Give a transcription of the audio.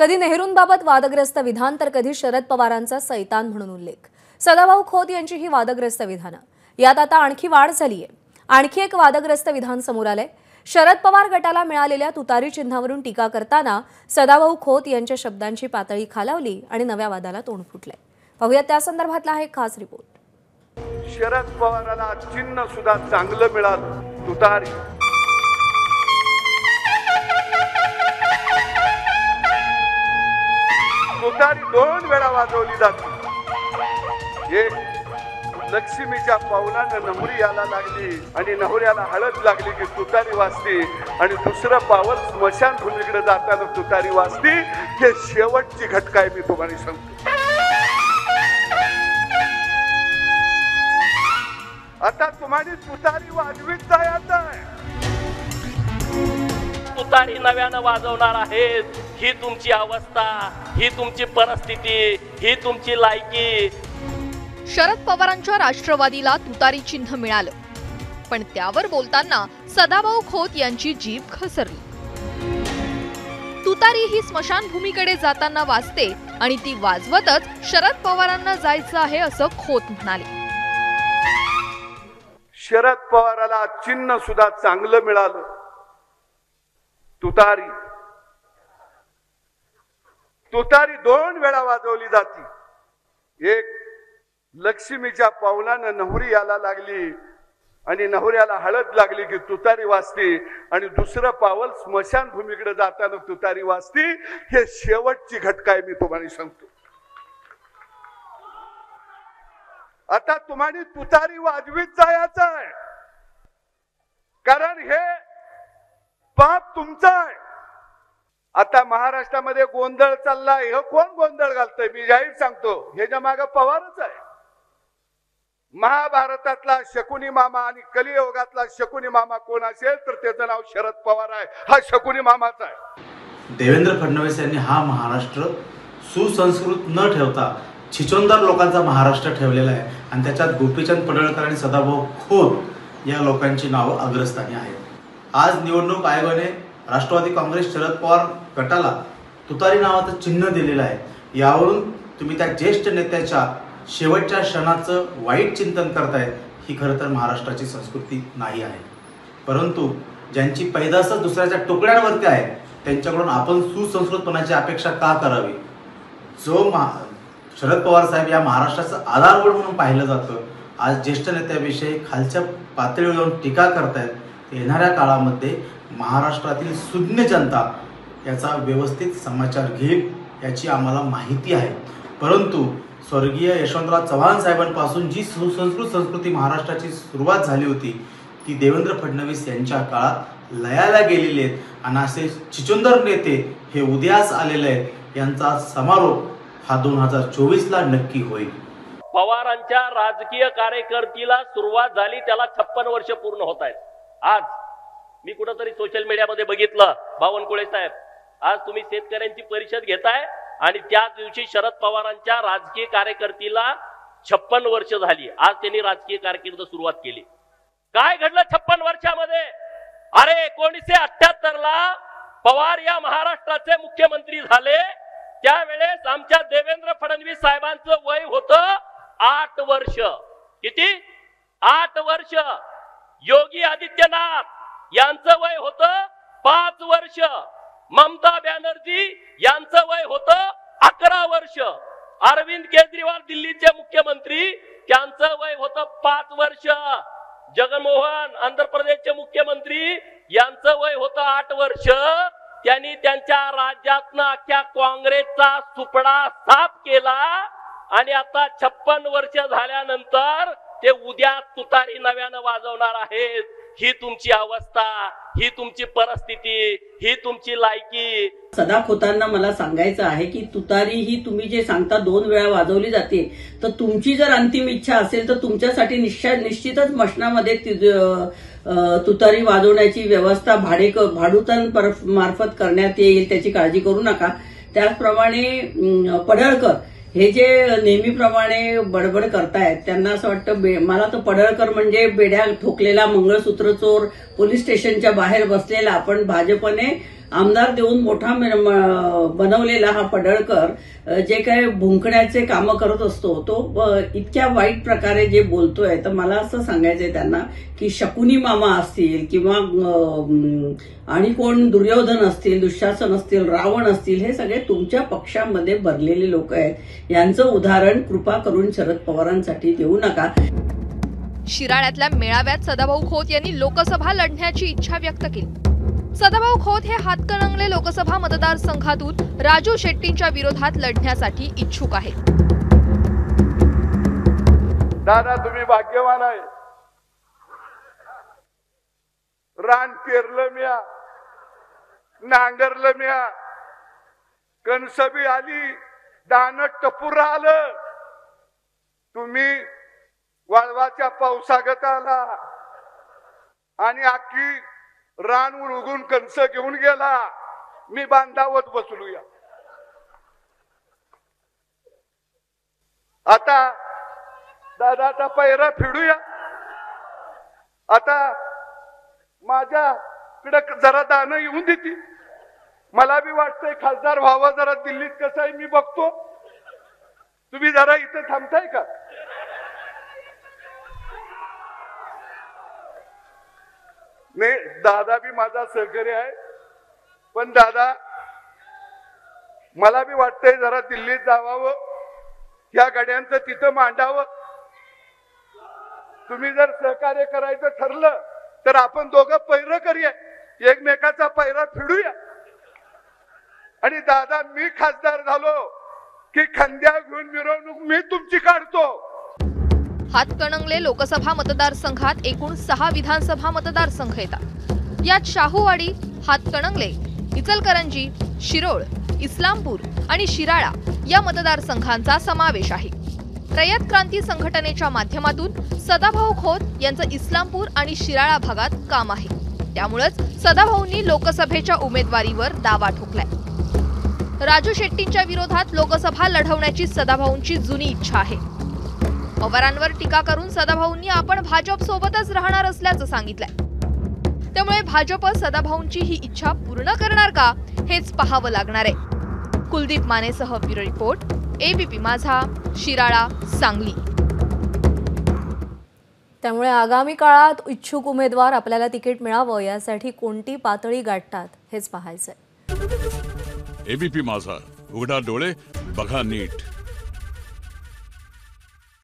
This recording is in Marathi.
कधी नेहरूंबाबत वादग्रस्त विधान तर कधी शरद पवारांचा सैतान म्हणून उल्लेख। सदाभाऊ खोत यांची ही वादग्रस्त विधानं। यात आता आणखी वाढ झालीये। आणखी एक वादग्रस्त विधान समोर आलंय। शरद पवार गटाला मिळालेल्या तुतारी चिन्हावरून टीका करताना सदाभाऊ खोत यांच्या शब्दांची पातळी खालावली आणि नव्या वादाला तोंड फुटले। पाहूया त्या संदर्भातला हा एक खास रिपोर्ट। शरद पवाराला चिन्ह सुद्धा चांगलं मिळालं, तुतारी। तुतारी 2 वेळा वाजवली जाते। एक लक्ष्मीच्या पावलानं नहुरी याला लागली आणि नहुऱ्याला हळद लागली की तुतारी वाजते, आणि दुसरं पावल स्मशान भूमीकडे जाताना तुतारी वाजते। हे शेवटची घटका आहे, मी तुम्हाला सांगतो। आता तुम्हाला तुतारी वाजवीत जायचं आहे। तुतारी नव्यानं वाजवणार आहेत, ही तुमची अवस्था, ही तुमची परिस्थिती, ही तुमची लायकी। शरद पवारांच्या राष्ट्रवादीला तुतारी चिन्ह मिळालं, पण त्यावर बोलताना सदाभाऊ खोत यांची जीभ घसरली। तुतारी ही स्मशानभूमीकडे जाताना वाजते आणि ती वाजवतच शरद पवारांना जायचं आहे असं खोत म्हणाले। शरद पवाराला चिन्ह सुद्धा चांगलं मिळालं, तुतारी। तुतारी 2 वेळा वाजवली जाते। एक लक्ष्मीच्या पावलानं नहुरी याला लागली आणि नहुऱ्याला हळद लागली की तुतारी वाजते, आणि दुसरं पावल स्मशान भूमीकडे जाताना तुतारी वाजते। हे शेवटची घटका आहे, मी तुम्हाला सांगतो। आता तुम्हाला तुतारी वाजवीत जायचं आहे, कारण हे पाप तुमचं आहे। आता महाराष्ट्रामध्ये गोंधळ चाललाय। हे कोण गोंधळ घालतंय? मी जाहीर सांगतो, ह्याच्या मागे पवारच आहे। महाभारतातला शकुनी मामा आणि कलियुगातला शकुनी मामा कोण असेल तर त्याचं नाव शरद पवार आहे। हा शकुनी मामाच आहे। देवेंद्र फडणवीस यांनी हा महाराष्ट्र सुसंस्कृत न ठेवता छिचोंदर लोकांचा महाराष्ट्र ठेवलेला आहे, आणि त्याच्यात गोपीचंद पडळकर आणि सदाभाऊ खोत या लोकांची नावं अग्रस्थानी आहेत। आज निवडणूक आयोगाने राष्ट्रवादी काँग्रेस शरद पवार गटाला तुतारी नावाचं चिन्ह दिलेलं आहे। यावरून तुम्ही त्या ज्येष्ठ नेत्याच्या शेवटच्या क्षणाचं वाईट चिंतन करताय। ही खरं तर महाराष्ट्राची संस्कृती नाही आहे। परंतु ज्यांची पैदासच दुसऱ्याच्या तुकड्यांवरती आहे त्यांच्याकडून आपण सुसंस्कृतपणाची अपेक्षा का करावी? जो शरद पवार साहेब या महाराष्ट्राचं आधारवड म्हणून पाहिलं जातं, आज ज्येष्ठ नेत्याविषयी खालच्या पातळीवर जाऊन टीका करतायत। येणाऱ्या काळामध्ये महाराष्ट्रातील सुज्ञ जनता याचा व्यवस्थित समाचार घेईल याची आम्हाला माहिती आहे। परंतु स्वर्गीय यशवंतराव चव्हाण साहेबांपासून जी सुसंस्कृत संस्कृती महाराष्ट्राची सुरुवात झाली होती ती देवेंद्र फडणवीस यांच्या काळात लयाला गेलेली आहेत, आणि असे चिचोंदर नेते हे उदयास आलेले आहेत। यांचा समारोप हा 2024ला नक्की होईल। पवारांच्या राजकीय कारकिर्दीला सुरुवात झाली, त्याला 56 वर्ष पूर्ण होत आहेत। आज मी कुठेतरी सोशल मीडियामध्ये बघितलं, बावनकुळे साहेब, आज तुम्ही शेतकऱ्यांची परिषद घेताय आणि त्याच दिवशी शरद पवारांच्या राजकीय कारकिर्दीला 56 वर्ष झाली। आज त्यांनी राजकीय कारकीर्द सुरुवात केली। काय घडलं 56 वर्षामध्ये? अरे 1978ला पवार या महाराष्ट्राचे मुख्यमंत्री झाले। त्यावेळेस आमच्या देवेंद्र फडणवीस साहेबांचं वय होतं 8 वर्ष। किती? 8 वर्ष। योगी आदित्यनाथ यांचं वय होतं 5 वर्ष। ममता बॅनर्जी यांचं वय होतं 11 वर्ष। अरविंद केजरीवाल दिल्लीचे मुख्यमंत्री, त्यांचं वय होतं 5 वर्ष। जगनमोहन आंध्र प्रदेशचे मुख्यमंत्री, यांचं वय होतं 8 वर्ष। त्यांनी त्यांच्या राज्यातनं अख्ख्या काँग्रेसचा सुपडा साफ केला, आणि आता 56 वर्ष झाल्यानंतर ते उद्या तुतारी नव्यानं वाजवणार आहेत। ही तुमची अवस्था, ही तुमची परिस्थिती, ही तुमची लायकी। सदाखोतांना मला सांगायचं आहे की तुतारी ही तुम्ही जे सांगता 2 वेळा वाजवली जाते, तर तुमची जर अंतिम इच्छा असेल तर तुमच्यासाठी निश्चितच मशनामध्ये तुतारी वाजवण्याची व्यवस्था भाडुतान मार्फत करण्यात येईल, त्याची काळजी करू नका। त्याचप्रमाणे पडळकर हे जे नेहमीप्रमाणे बडबड करतायत, त्यांना असं वाटतं, मला तर पडळकर म्हणजे बेड्या ठोकलेला मंगळसूत्र चोर, पोलीस स्टेशनच्या बाहेर बसलेला, पण भाजपने आमदार देऊन मोठा बनवलेला हा पडळकर जे काही भुंकण्याचे कामं करत असतो तो इतक्या वाईट प्रकारे जे बोलतोय, तर मला असं सांगायचंय त्यांना की शकुनी मामा असतील किंवा आणि कोण दुर्योधन असतील, दुःशासन असतील, रावण असतील, हे सगळे तुमच्या पक्षामध्ये भरलेले लोक आहेत. यांचं उदाहरण कृपा करून शरद पवारांसाठी देऊ नका. शिराळ्यातल्या मेळाव्यात सदाभाऊ खोत यांनी लोकसभा लढण्याची इच्छा व्यक्त केली. सदाभाऊ खोत हे हातकणंगले लोकसभा मतदारसंघातून राजू शेट्टींच्या विरोधात लढण्यासाठी इच्छुक आहेत. दादा तुम्ही भाग्यवान आहे. रान पेरलं म्या, नांगरलं म्या, कणसबी आली, दाणं टपूर आलं. तुम्ही वाळवाच्या पावसागत आला आणि आखी रान उगून कणस घेऊन गेला. मी बांधावत बसलूया. आता दादा आता पैरा फिडूया. आता माझ्याकडे जरा दाणं येऊन देते. मला बी वाटतंय खासदार व्हावं. जरा दिल्लीत कसं आहे मी बघतो. तुम्ही जरा इथं थांबताय का? नाही, दादा बी माझा सहकारी आहे, पण दादा मला बी वाटतंय जरा दिल्लीत जावावं, या गाड्यांचं तिथं मांडावं. तुम्ही जर सहकार्य करायचं ठरलं तर आपण दोघं पैर करूया, एकमेकाचा पैरा फिडूया. आणि दादा मी खासदार झालो की खांद्या घेऊन मिरवणूक मी तुमची काढतो. हातकणंगले लोकसभा मतदारसंघात एकूण 6 विधानसभा मतदारसंघ येतात. यात शाहूवाडी, हातकणंगले, इचलकरंजी, शिरोळ, इस्लामपूर आणि शिराळा या मतदारसंघांचा समावेश आहे. रयत क्रांती संघटनेच्या माध्यमातून सदाभाऊ खोत यांचं इस्लामपूर आणि शिराळा भागात काम आहे. त्यामुळेच सदाभाऊंनी लोकसभेच्या उमेदवारीवर दावा ठोकलाय. राजू शेट्टींच्या विरोधात लोकसभा लढवण्याची सदाभाऊंची जुनी इच्छा आहे. पवारांवर टीका करून सदाभाऊंनी आपण भाजप सोबतच राहणार असल्याचं सांगितलंय. त्यामुळे भाजप सदाभाऊंची ही इच्छा पूर्ण करणार का, हेच पाहावं लागणार आहे. कुलदीप मानेसह ब्युरो रिपोर्ट, एबीपी माझा, शिराळा, सांगली. त्यामुळे आगामी काळात इच्छुक उमेदवार आपल्याला तिकीट मिळावं यासाठी कोणती पातळी गाठतात हेच पाहायचंय. एबीपी माझा, उघडा डोळे बघा नीट.